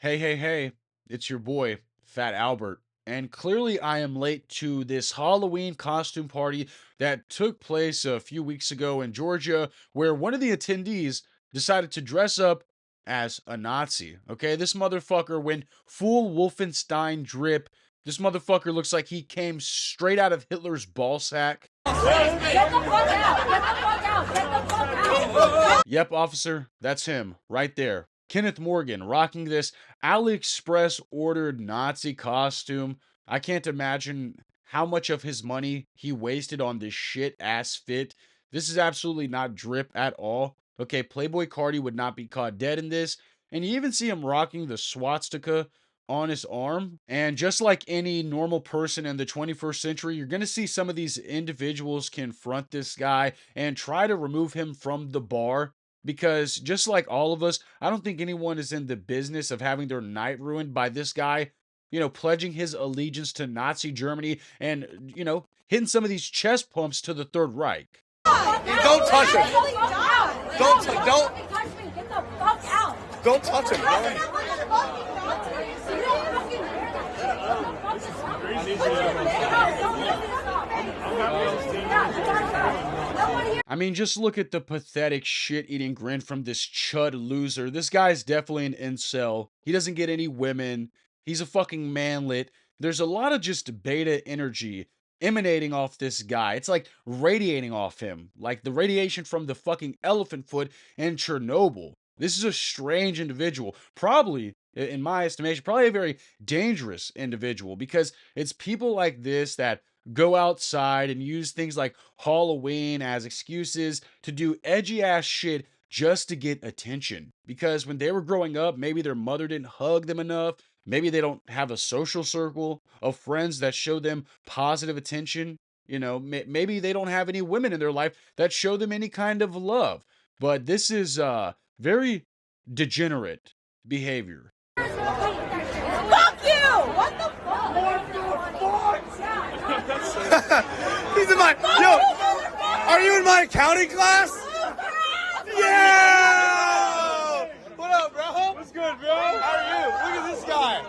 Hey, hey, hey, it's your boy, Fat Albert. And clearly, I am late to this Halloween costume party that took place a few weeks ago in Georgia, where one of the attendees decided to dress up as a Nazi. Okay, this motherfucker went full Wolfenstein drip. This motherfucker looks like he came straight out of Hitler's ball sack. Get the fuck out! Get the fuck out! Get the fuck out! Yep, officer, that's him, right there. Kenneth Morgan rocking this AliExpress ordered Nazi costume. I can't imagine how much of his money he wasted on this shit ass fit. This is absolutely not drip at all. Okay, Playboy Cardi would not be caught dead in this. And you even see him rocking the swastika on his arm. And just like any normal person in the 21st century, you're going to see some of these individuals confront this guy and try to remove him from the bar because just like all of us, I don't think anyone is in the business of having their night ruined by this guy, pledging his allegiance to Nazi Germany and, hitting some of these chest pumps to the Third Reich. Don't touch him. Don't Get the fuck out! don't touch him, bro. I mean, just look at the pathetic shit-eating grin from this chud loser. This guy's definitely an incel. He doesn't get any women. He's a fucking manlet. There's a lot of just beta energy emanating off this guy. It's like radiating off him, like the radiation from the fucking elephant foot in Chernobyl. This is a strange individual. Probably, in my estimation, probably a very dangerous individual because it's people like this that go outside and use things like Halloween as excuses to do edgy ass shit just to get attention. Because when they were growing up, maybe their mother didn't hug them enough. Maybe they don't have a social circle of friends that show them positive attention. Maybe they don't have any women in their life that show them any kind of love. But this is very degenerate behavior. Fuck you! What the fuck? He's in my Are you in my accounting class? Yeah! What up, bro? What's good, bro? How are you? Look at this guy.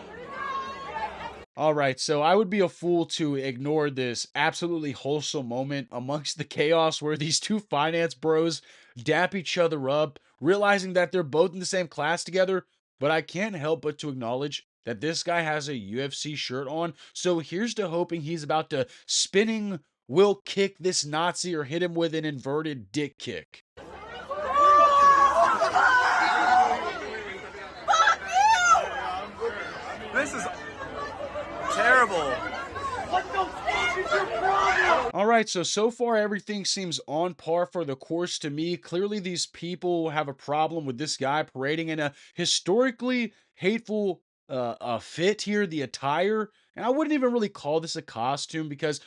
All right, so I would be a fool to ignore this absolutely wholesome moment amongst the chaos where these two finance bros dap each other up, realizing that they're both in the same class together. But I can't help but to acknowledge that this guy has a UFC shirt on. So here's to hoping he's about to spinning will kick this Nazi or hit him with an inverted dick kick. This is terrible. All right, so far everything seems on par for the course to me. Clearly, these people have a problem with this guy parading in a historically hateful fit here, the attire. And I wouldn't even really call this a costume because,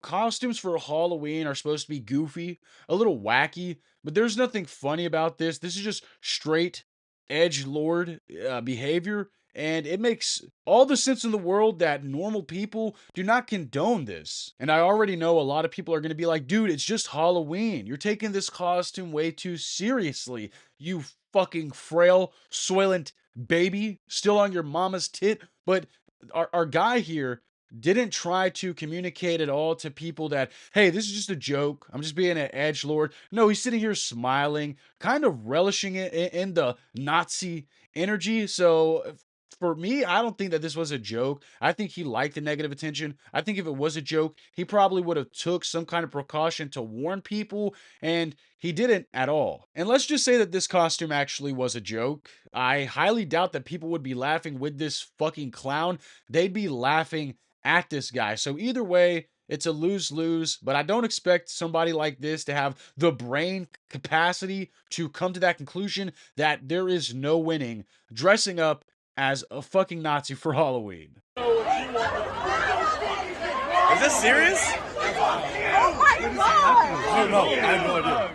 costumes for Halloween are supposed to be goofy, a little wacky, but there's nothing funny about this. This is just straight edge lord behavior. And it makes all the sense in the world that normal people do not condone this. And I already know a lot of people are going to be like, dude, it's just Halloween. You're taking this costume way too seriously. You fucking frail, soylent baby still on your mama's tit. But our guy here didn't try to communicate at all to people that, hey, this is just a joke. I'm just being an edge lord. No, he's sitting here smiling, kind of relishing it in the Nazi energy. So for me, I don't think that this was a joke. I think he liked the negative attention. I think if it was a joke, he probably would have took some kind of precaution to warn people, and he didn't at all. And let's just say that this costume actually was a joke. I highly doubt that people would be laughing with this fucking clown. They'd be laughing at this guy. So either way, it's a lose-lose, but I don't expect somebody like this to have the brain capacity to come to that conclusion that there is no winning dressing up as a fucking Nazi for Halloween. Is this serious? Oh my god! No, I have no idea.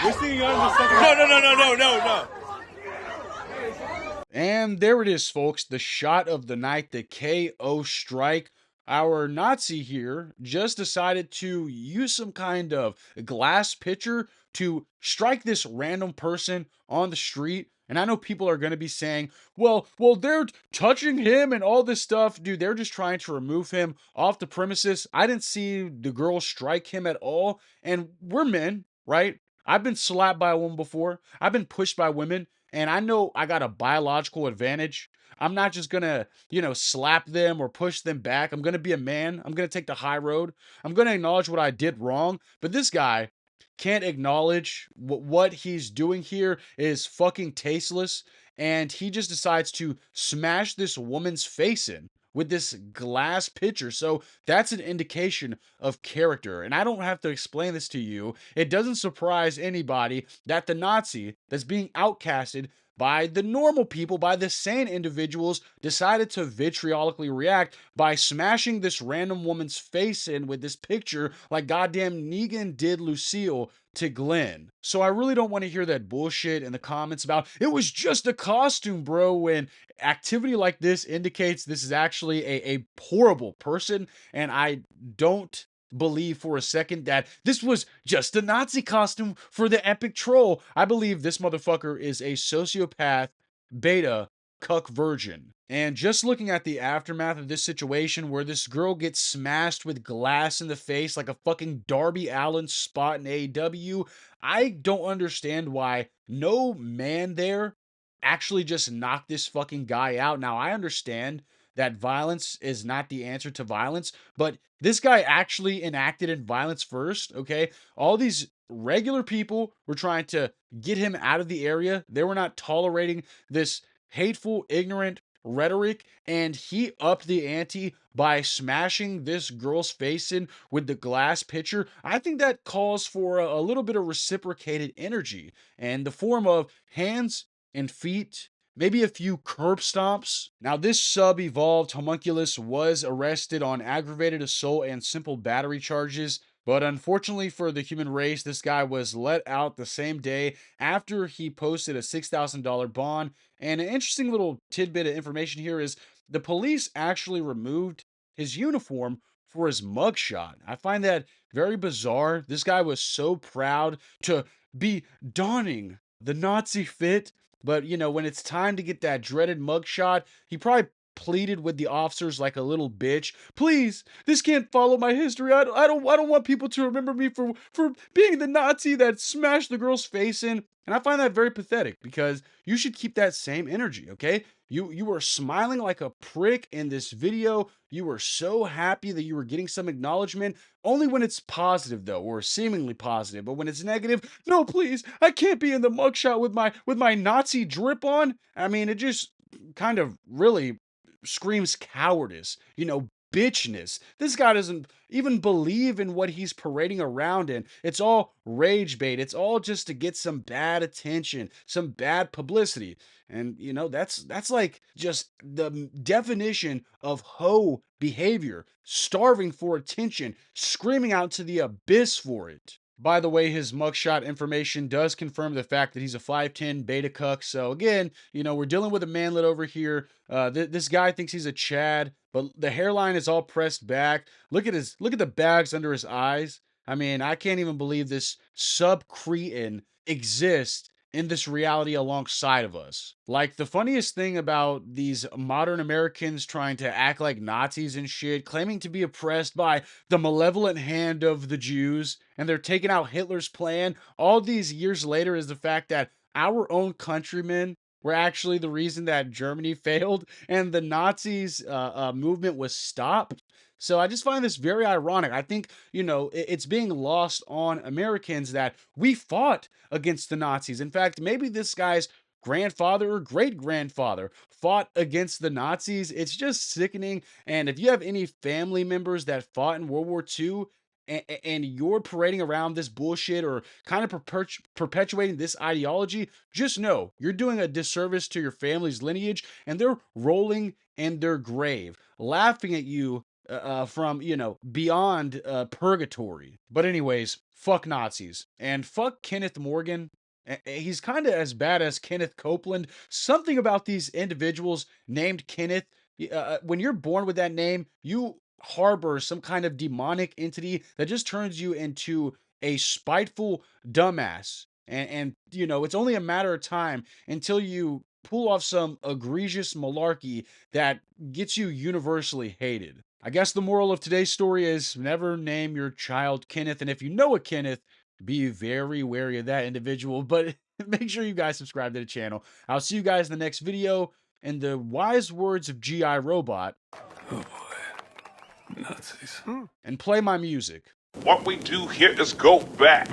We're seeing you on the second. No. And there it is, folks, the shot of the night, the KO strike. Our Nazi here just decided to use some kind of glass pitcher to strike this random person on the street. And I know people are going to be saying, well, they're touching him and all this stuff. Dude, they're just trying to remove him off the premises. I didn't see the girl strike him at all. And we're men, right? I've been slapped by a woman before. I've been pushed by women. And I know I got a biological advantage. I'm not just gonna, slap them or push them back. I'm gonna be a man. I'm gonna take the high road. I'm gonna acknowledge what I did wrong. But this guy can't acknowledge what he's doing here is fucking tasteless. And he just decides to smash this woman's face in with this glass pitcher. So that's an indication of character. And I don't have to explain this to you. It doesn't surprise anybody that the Nazi that's being outcasted by the normal people, by the sane individuals, decided to vitriolically react by smashing this random woman's face in with this picture like goddamn Negan did Lucille to Glenn. So I really don't want to hear that bullshit in the comments about it was just a costume, bro, when activity like this indicates this is actually a horrible person, and I don't believe for a second that this was just a Nazi costume for the epic troll. I believe this motherfucker is a sociopath, beta, cuck virgin. And just looking at the aftermath of this situation where this girl gets smashed with glass in the face like a fucking Darby Allin spot in AEW, I don't understand why no man there actually just knocked this fucking guy out. Now, I understand that violence is not the answer to violence, but this guy actually enacted in violence first, okay? All these regular people were trying to get him out of the area. They were not tolerating this hateful, ignorant rhetoric, and he upped the ante by smashing this girl's face in with the glass pitcher. I think that calls for a little bit of reciprocated energy and the form of hands and feet, maybe a few curb stomps. Now, this sub-evolved homunculus was arrested on aggravated assault and simple battery charges, but unfortunately for the human race, this guy was let out the same day after he posted a $6,000 bond. And an interesting little tidbit of information here is the police actually removed his uniform for his mugshot. I find that very bizarre. This guy was so proud to be donning the Nazi fit, but when it's time to get that dreaded mugshot, he probably pleaded with the officers like a little bitch. Please, this can't follow my history. I don't want people to remember me for being the Nazi that smashed the girl's face in. And I find that very pathetic because you should keep that same energy, okay? You were smiling like a prick in this video. You were so happy that you were getting some acknowledgement. Only when it's positive though, or seemingly positive. But when it's negative, no, please, I can't be in the mugshot with my Nazi drip on. I mean, it just kind of really screams cowardice, bitchness. This guy doesn't even believe in what he's parading around in. It's all rage bait. It's all just to get some bad attention, some bad publicity. And that's like just the definition of hoe behavior, starving for attention, screaming out to the abyss for it. By the way, his mugshot information does confirm the fact that he's a 5'10 beta cuck. So again, we're dealing with a manlet over here. This guy thinks he's a Chad, but the hairline is all pressed back. Look at the bags under his eyes. I mean, I can't even believe this sub-cretin exists in this reality alongside of us. Like, the funniest thing about these modern Americans trying to act like Nazis and shit, claiming to be oppressed by the malevolent hand of the Jews, and they're taking out Hitler's plan all these years later, is the fact that our own countrymen were actually the reason that Germany failed and the Nazis movement was stopped. So I just find this very ironic. I think, it's being lost on Americans that we fought against the Nazis. In fact, maybe this guy's grandfather or great grandfather fought against the Nazis. It's just sickening. And if you have any family members that fought in World War II, and you're parading around this bullshit or kind of perpetuating this ideology, just know you're doing a disservice to your family's lineage, and they're rolling in their grave, laughing at you from, beyond purgatory. But anyways, fuck Nazis. And fuck Kenneth Morgan. He's kind of as bad as Kenneth Copeland. Something about these individuals named Kenneth, when you're born with that name, you harbor some kind of demonic entity that just turns you into a spiteful dumbass. And you know, it's only a matter of time until you pull off some egregious malarkey that gets you universally hated. I guess the moral of today's story is never name your child Kenneth. And if you know a Kenneth, be very wary of that individual. But make sure you guys subscribe to the channel. I'll see you guys in the next video. And the wise words of G.I. Robot. Oh boy. Nazis. And play my music. What we do here is go back.